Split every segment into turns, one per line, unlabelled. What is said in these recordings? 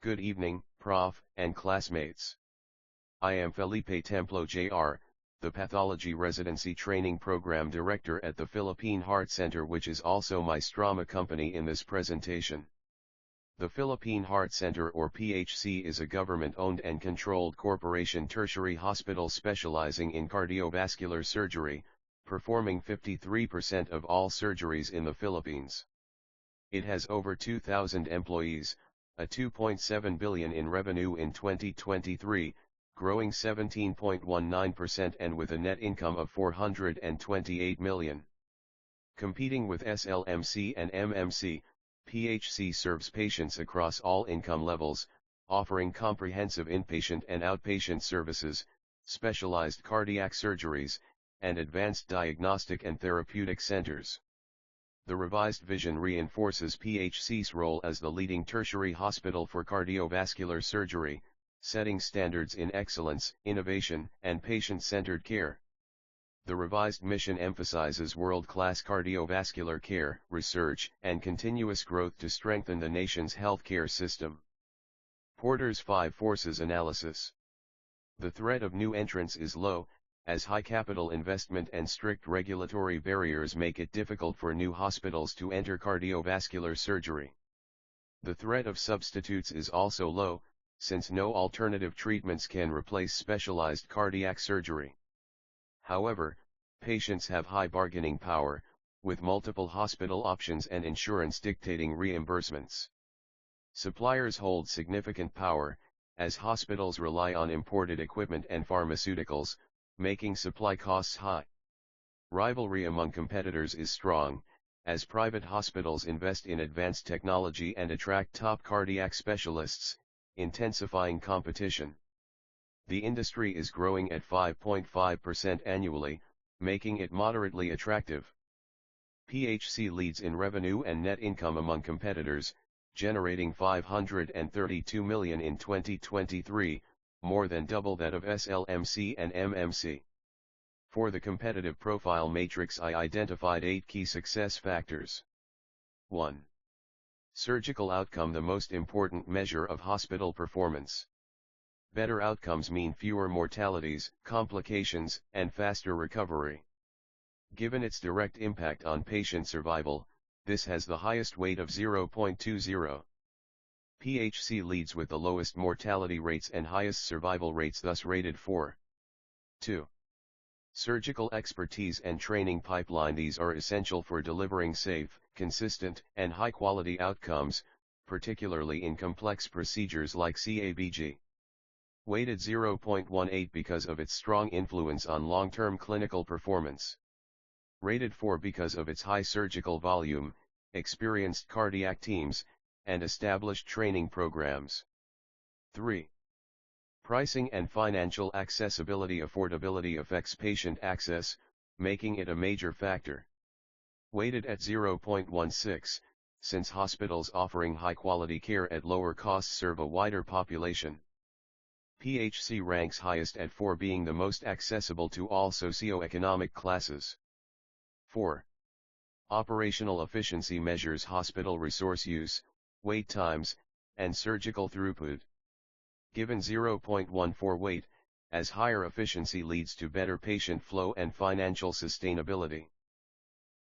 Good evening, Prof. and classmates. I am Felipe Templo Jr., the Pathology Residency Training Program Director at the Philippine Heart Center, which is also my Strama company in this presentation. The Philippine Heart Center, or PHC, is a government-owned and controlled corporation tertiary hospital specializing in cardiovascular surgery, performing 53% of all surgeries in the Philippines. It has over 2,000 employees, a 2.7 billion in revenue in 2023, growing 17.19% and with a net income of 428 million. Competing with SLMC and MMC, PHC serves patients across all income levels, offering comprehensive inpatient and outpatient services, specialized cardiac surgeries, and advanced diagnostic and therapeutic centers. The revised vision reinforces PHC's role as the leading tertiary hospital for cardiovascular surgery, setting standards in excellence, innovation, and patient-centered care. The revised mission emphasizes world-class cardiovascular care, research, and continuous growth to strengthen the nation's healthcare system. Porter's 5 Forces Analysis. The threat of new entrants is low, as high capital investment and strict regulatory barriers make it difficult for new hospitals to enter cardiovascular surgery. The threat of substitutes is also low, since no alternative treatments can replace specialized cardiac surgery. However, patients have high bargaining power, with multiple hospital options and insurance dictating reimbursements. Suppliers hold significant power, as hospitals rely on imported equipment and pharmaceuticals, making supply costs high. Rivalry among competitors is strong, as private hospitals invest in advanced technology and attract top cardiac specialists, intensifying competition. The industry is growing at 5.5% annually, making it moderately attractive. PHC leads in revenue and net income among competitors, generating 532 million in 2023, more than double that of SLMC and MMC. For the competitive profile matrix, I identified 8 key success factors. 1. Surgical outcome, the most important measure of hospital performance. Better outcomes mean fewer mortalities, complications, and faster recovery. Given its direct impact on patient survival, this has the highest weight of 0.20. PHC leads with the lowest mortality rates and highest survival rates, thus rated 4. 2. Surgical expertise and training pipeline. These are essential for delivering safe, consistent, and high-quality outcomes, particularly in complex procedures like CABG. Weighted 0.18 because of its strong influence on long-term clinical performance. Rated 4 because of its high surgical volume, experienced cardiac teams, and established training programs. 3. Pricing and financial accessibility. Affordability affects patient access, making it a major factor. Weighted at 0.16, since hospitals offering high-quality care at lower costs serve a wider population. PHC ranks highest at 4, being the most accessible to all socioeconomic classes. 4. Operational efficiency measures hospital resource use, wait times, and surgical throughput. Given 0.14 weight, as higher efficiency leads to better patient flow and financial sustainability.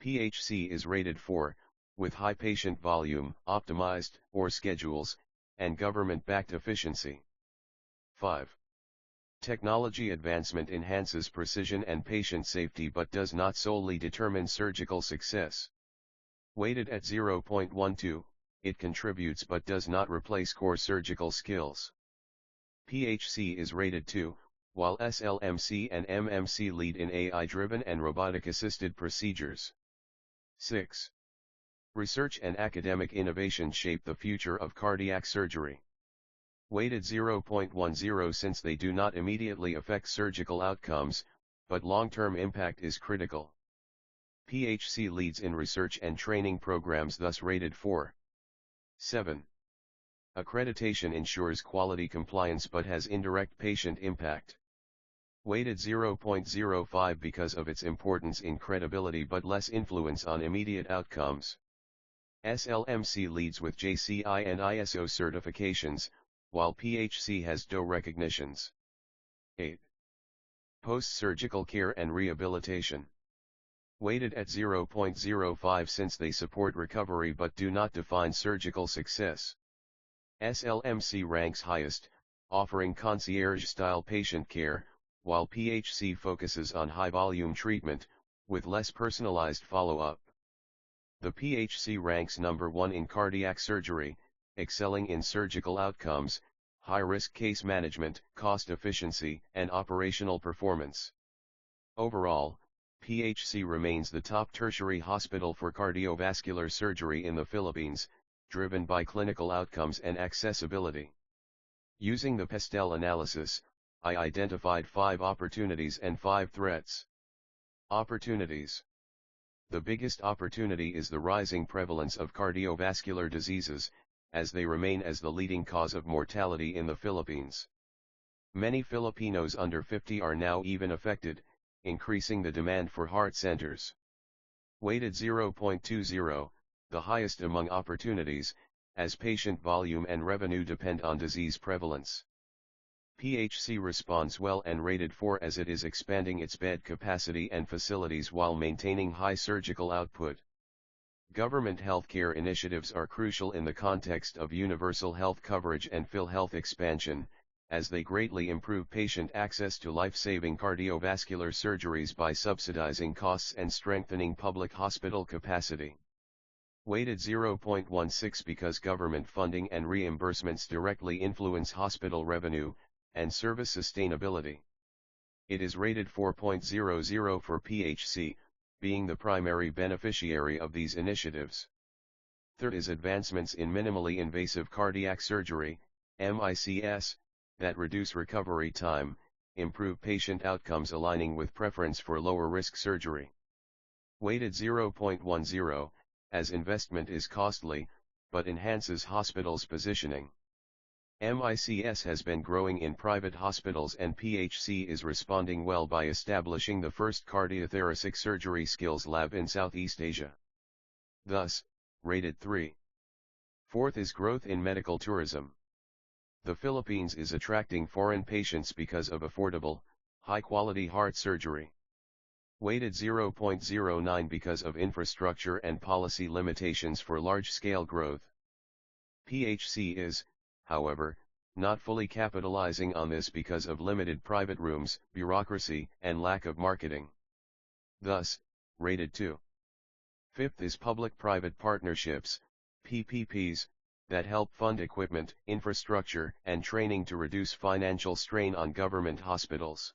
PHC is rated 4, with high patient volume, optimized, or schedules, and government-backed efficiency. 5. Technology advancement enhances precision and patient safety but does not solely determine surgical success. Weighted at 0.12, it contributes but does not replace core surgical skills. PHC is rated 2, while SLMC and MMC lead in AI-driven and robotic-assisted procedures. 6. Research and academic innovation shape the future of cardiac surgery. Weighted 0.10 since they do not immediately affect surgical outcomes, but long-term impact is critical. PHC leads in research and training programs, thus rated 4. 7. Accreditation ensures quality compliance but has indirect patient impact. Weighted 0.05 because of its importance in credibility but less influence on immediate outcomes. SLMC leads with JCI and ISO certifications, while PHC has DO recognitions. 8. Post-surgical care and rehabilitation. Weighted at 0.05 since they support recovery but do not define surgical success. SLMC ranks highest, offering concierge-style patient care, while PHC focuses on high-volume treatment, with less personalized follow-up. The PHC ranks number 1 in cardiac surgery, excelling in surgical outcomes, high-risk case management, cost efficiency, and operational performance. Overall, PHC remains the top tertiary hospital for cardiovascular surgery in the Philippines, driven by clinical outcomes and accessibility. Using the PESTEL analysis, I identified 5 opportunities and 5 threats. Opportunities. The biggest opportunity is the rising prevalence of cardiovascular diseases, as they remain as the leading cause of mortality in the Philippines. Many Filipinos under 50 are now even affected, increasing the demand for heart centers. Weighted 0.20, the highest among opportunities, as patient volume and revenue depend on disease prevalence. PHC responds well and rated 4 as it is expanding its bed capacity and facilities while maintaining high surgical output. Government healthcare initiatives are crucial in the context of universal health coverage and PhilHealth expansion, as they greatly improve patient access to life-saving cardiovascular surgeries by subsidizing costs and strengthening public hospital capacity. Weighted 0.16 because government funding and reimbursements directly influence hospital revenue and service sustainability. It is rated 4.00 for PHC, being the primary beneficiary of these initiatives. Third is advancements in minimally invasive cardiac surgery, MICS, that reduce recovery time, improve patient outcomes aligning with preference for lower-risk surgery. Weighted 0.10, as investment is costly, but enhances hospitals' positioning. MICS has been growing in private hospitals and PHC is responding well by establishing the first cardiothoracic surgery skills lab in Southeast Asia. Thus, rated 3. Fourth is growth in medical tourism. The Philippines is attracting foreign patients because of affordable, high-quality heart surgery. Weighted 0.09 because of infrastructure and policy limitations for large-scale growth. PHC is, however, not fully capitalizing on this because of limited private rooms, bureaucracy, and lack of marketing. Thus, rated 2. Fifth is public-private partnerships, PPPs, that help fund equipment, infrastructure, and training to reduce financial strain on government hospitals.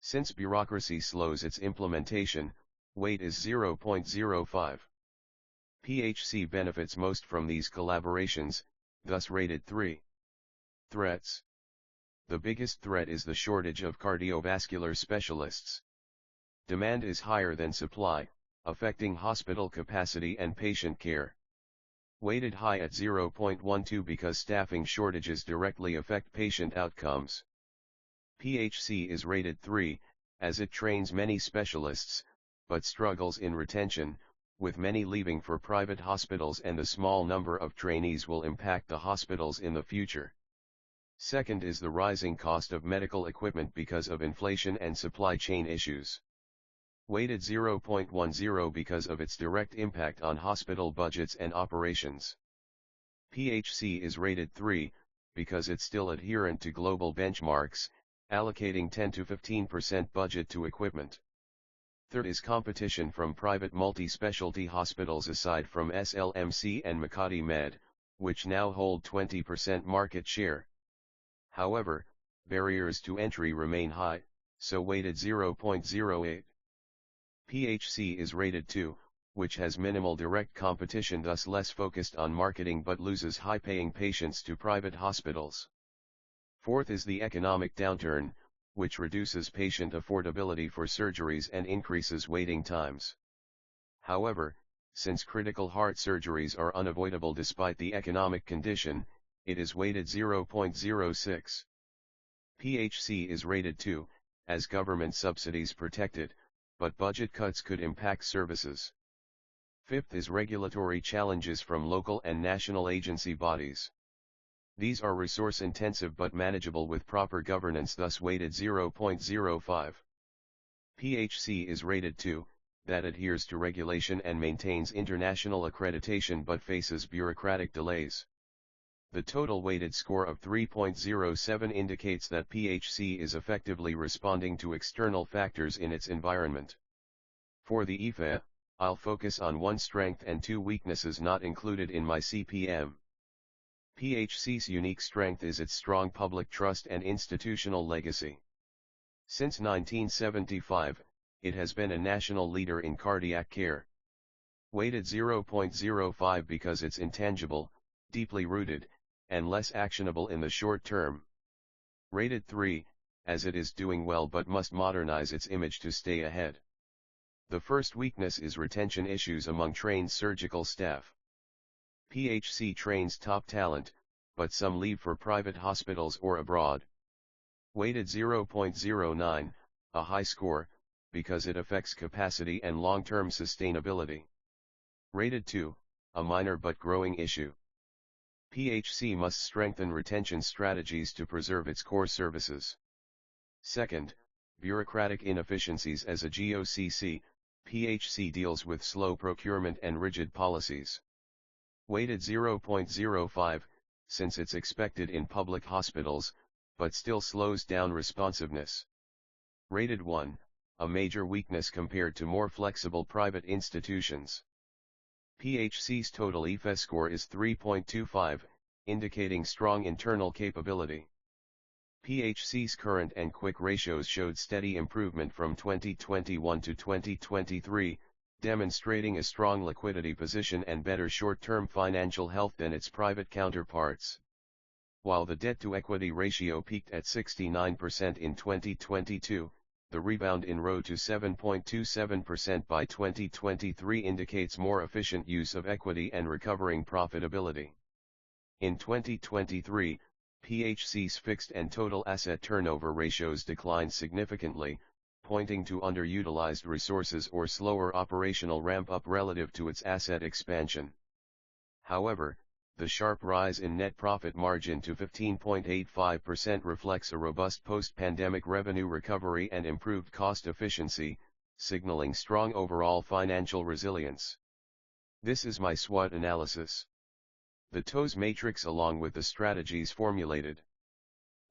Since bureaucracy slows its implementation, weight is 0.05. PHC benefits most from these collaborations, thus rated 3. Threats. The biggest threat is the shortage of cardiovascular specialists. Demand is higher than supply, affecting hospital capacity and patient care. Weighted high at 0.12 because staffing shortages directly affect patient outcomes. PHC is rated 3, as it trains many specialists, but struggles in retention, with many leaving for private hospitals and the small number of trainees will impact the hospitals in the future. Second is the rising cost of medical equipment because of inflation and supply chain issues. Weighted 0.10 because of its direct impact on hospital budgets and operations. PHC is rated 3, because it's still adherent to global benchmarks, allocating 10 to 15% budget to equipment. Third is competition from private multi-specialty hospitals aside from SLMC and Makati Med, which now hold 20% market share. However, barriers to entry remain high, so weighted 0.08. PHC is rated 2, which has minimal direct competition, thus less focused on marketing but loses high-paying patients to private hospitals. Fourth is the economic downturn, which reduces patient affordability for surgeries and increases waiting times. However, since critical heart surgeries are unavoidable despite the economic condition, it is weighted 0.06. PHC is rated 2, as government subsidies protect it, but budget cuts could impact services. Fifth is regulatory challenges from local and national agency bodies. These are resource-intensive but manageable with proper governance, thus weighted 0.05. PHC is rated 2, that adheres to regulation and maintains international accreditation but faces bureaucratic delays. The total weighted score of 3.07 indicates that PHC is effectively responding to external factors in its environment. For the IFA, I'll focus on 1 strength and 2 weaknesses not included in my CPM. PHC's unique strength is its strong public trust and institutional legacy. Since 1975, it has been a national leader in cardiac care. Weighted 0.05 because it's intangible, deeply rooted, and less actionable in the short term. Rated 3, as it is doing well but must modernize its image to stay ahead. The first weakness is retention issues among trained surgical staff. PHC trains top talent, but some leave for private hospitals or abroad. Weighted 0.09, a high score, because it affects capacity and long-term sustainability. Rated 2, a minor but growing issue. PHC must strengthen retention strategies to preserve its core services. Second, bureaucratic inefficiencies. As a GOCC, PHC deals with slow procurement and rigid policies. Weighted 0.05, since it's expected in public hospitals, but still slows down responsiveness. Rated 1, a major weakness compared to more flexible private institutions. PHC's total IFA score is 3.25, indicating strong internal capability. PHC's current and quick ratios showed steady improvement from 2021 to 2023, demonstrating a strong liquidity position and better short-term financial health than its private counterparts. While the debt-to-equity ratio peaked at 69% in 2022, the rebound in ROE to 7.27% by 2023 indicates more efficient use of equity and recovering profitability. In 2023, PHC's fixed and total asset turnover ratios declined significantly, pointing to underutilized resources or slower operational ramp-up relative to its asset expansion. However, the sharp rise in net profit margin to 15.85% reflects a robust post-pandemic revenue recovery and improved cost efficiency, signaling strong overall financial resilience. This is my SWOT analysis. The TOES matrix along with the strategies formulated.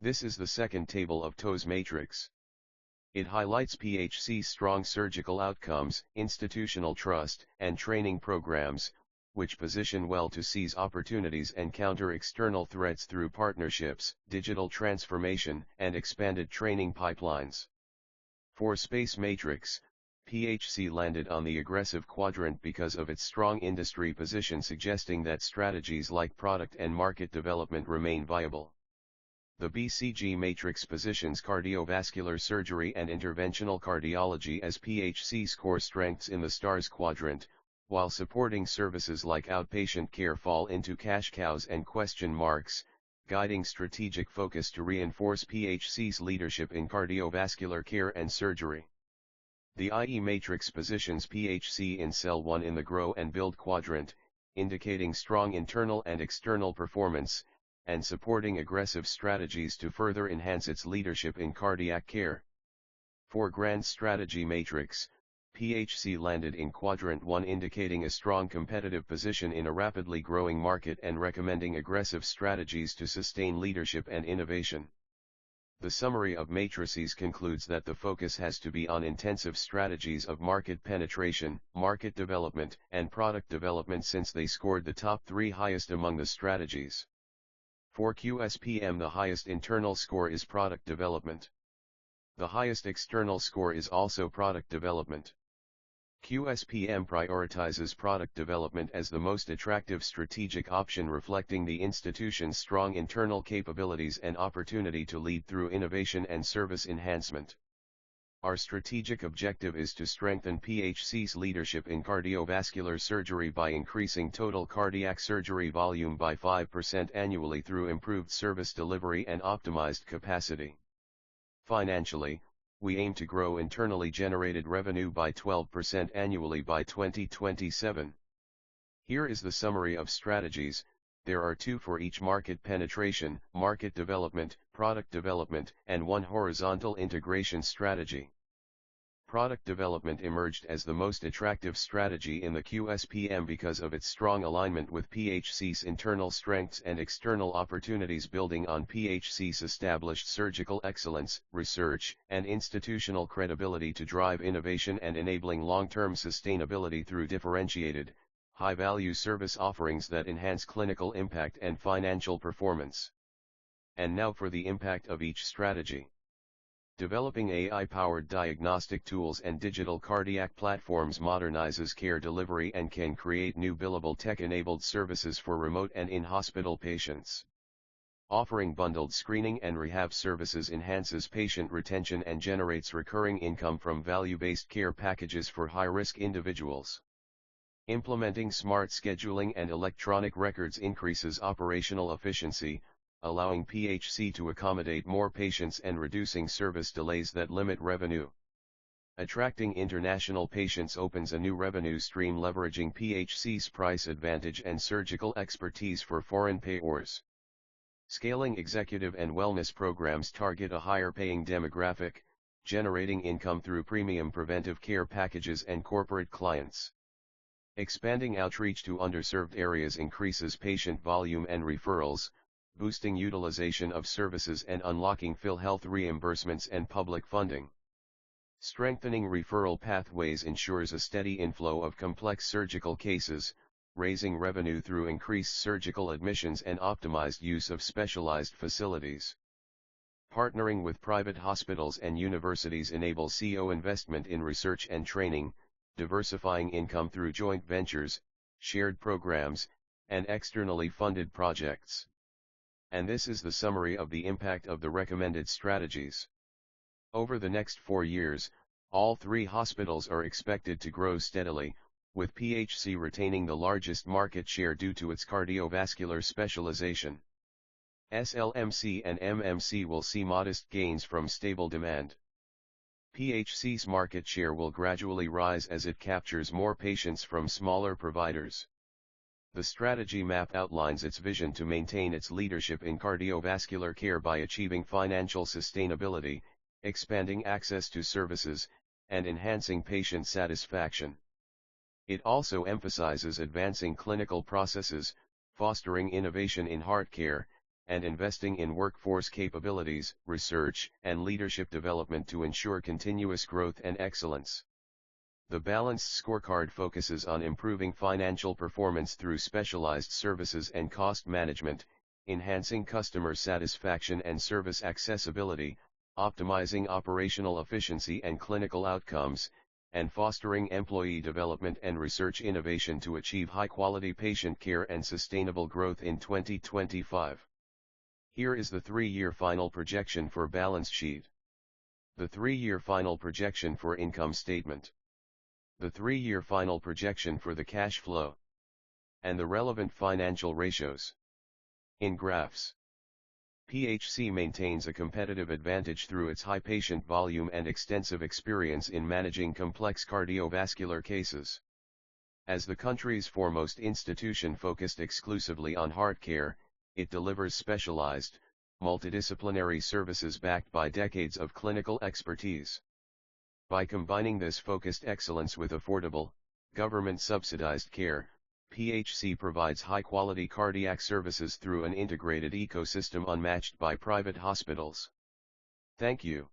This is the second table of TOES matrix. It highlights PHC's strong surgical outcomes, institutional trust, and training programs, which position well to seize opportunities and counter external threats through partnerships, digital transformation, and expanded training pipelines. For Space Matrix, PHC landed on the aggressive quadrant because of its strong industry position, suggesting that strategies like product and market development remain viable. The BCG matrix positions cardiovascular surgery and interventional cardiology as PHC's core strengths in the STARS quadrant, while supporting services like outpatient care fall into cash cows and question marks, guiding strategic focus to reinforce PHC's leadership in cardiovascular care and surgery. The IE matrix positions PHC in cell 1 in the grow and build quadrant, indicating strong internal and external performance, and supporting aggressive strategies to further enhance its leadership in cardiac care. For Grand Strategy matrix, PHC landed in quadrant 1, indicating a strong competitive position in a rapidly growing market and recommending aggressive strategies to sustain leadership and innovation. The summary of matrices concludes that the focus has to be on intensive strategies of market penetration, market development, and product development, since they scored the top 3 highest among the strategies. For QSPM, the highest internal score is product development. The highest external score is also product development. QSPM prioritizes product development as the most attractive strategic option, reflecting the institution's strong internal capabilities and opportunity to lead through innovation and service enhancement. Our strategic objective is to strengthen PHC's leadership in cardiovascular surgery by increasing total cardiac surgery volume by 5% annually through improved service delivery and optimized capacity. Financially, we aim to grow internally generated revenue by 12% annually by 2027. Here is the summary of strategies, There are 2 for each: market penetration, market development, product development, and 1 horizontal integration strategy. Product development emerged as the most attractive strategy in the QSPM because of its strong alignment with PHC's internal strengths and external opportunities, building on PHC's established surgical excellence, research, and institutional credibility to drive innovation and enabling long-term sustainability through differentiated, high-value service offerings that enhance clinical impact and financial performance. And now for the impact of each strategy. Developing AI-powered diagnostic tools and digital cardiac platforms modernizes care delivery and can create new billable tech-enabled services for remote and in-hospital patients. Offering bundled screening and rehab services enhances patient retention and generates recurring income from value-based care packages for high-risk individuals. Implementing smart scheduling and electronic records increases operational efficiency, allowing PHC to accommodate more patients and reducing service delays that limit revenue. Attracting international patients opens a new revenue stream, leveraging PHC's price advantage and surgical expertise for foreign payers. Scaling executive and wellness programs target a higher-paying demographic, generating income through premium preventive care packages and corporate clients. Expanding outreach to underserved areas increases patient volume and referrals, boosting utilization of services and unlocking PhilHealth reimbursements and public funding. Strengthening referral pathways ensures a steady inflow of complex surgical cases, raising revenue through increased surgical admissions and optimized use of specialized facilities. Partnering with private hospitals and universities enables CO investment in research and training, diversifying income through joint ventures, shared programs, and externally funded projects. And this is the summary of the impact of the recommended strategies. Over the next 4 years, all 3 hospitals are expected to grow steadily, with PHC retaining the largest market share due to its cardiovascular specialization. SLMC and MMC will see modest gains from stable demand. PHC's market share will gradually rise as it captures more patients from smaller providers. The strategy map outlines its vision to maintain its leadership in cardiovascular care by achieving financial sustainability, expanding access to services, and enhancing patient satisfaction. It also emphasizes advancing clinical processes, fostering innovation in heart care, and investing in workforce capabilities, research, and leadership development to ensure continuous growth and excellence. The balanced scorecard focuses on improving financial performance through specialized services and cost management, enhancing customer satisfaction and service accessibility, optimizing operational efficiency and clinical outcomes, and fostering employee development and research innovation to achieve high-quality patient care and sustainable growth in 2025. Here is the 3-year final projection for balance sheet. The 3-year final projection for income statement. The 3-year final projection for the cash flow. And the relevant financial ratios. In graphs. PHC maintains a competitive advantage through its high patient volume and extensive experience in managing complex cardiovascular cases. As the country's foremost institution focused exclusively on heart care, it delivers specialized, multidisciplinary services backed by decades of clinical expertise. By combining this focused excellence with affordable, government-subsidized care, PHC provides high-quality cardiac services through an integrated ecosystem unmatched by private hospitals. Thank you.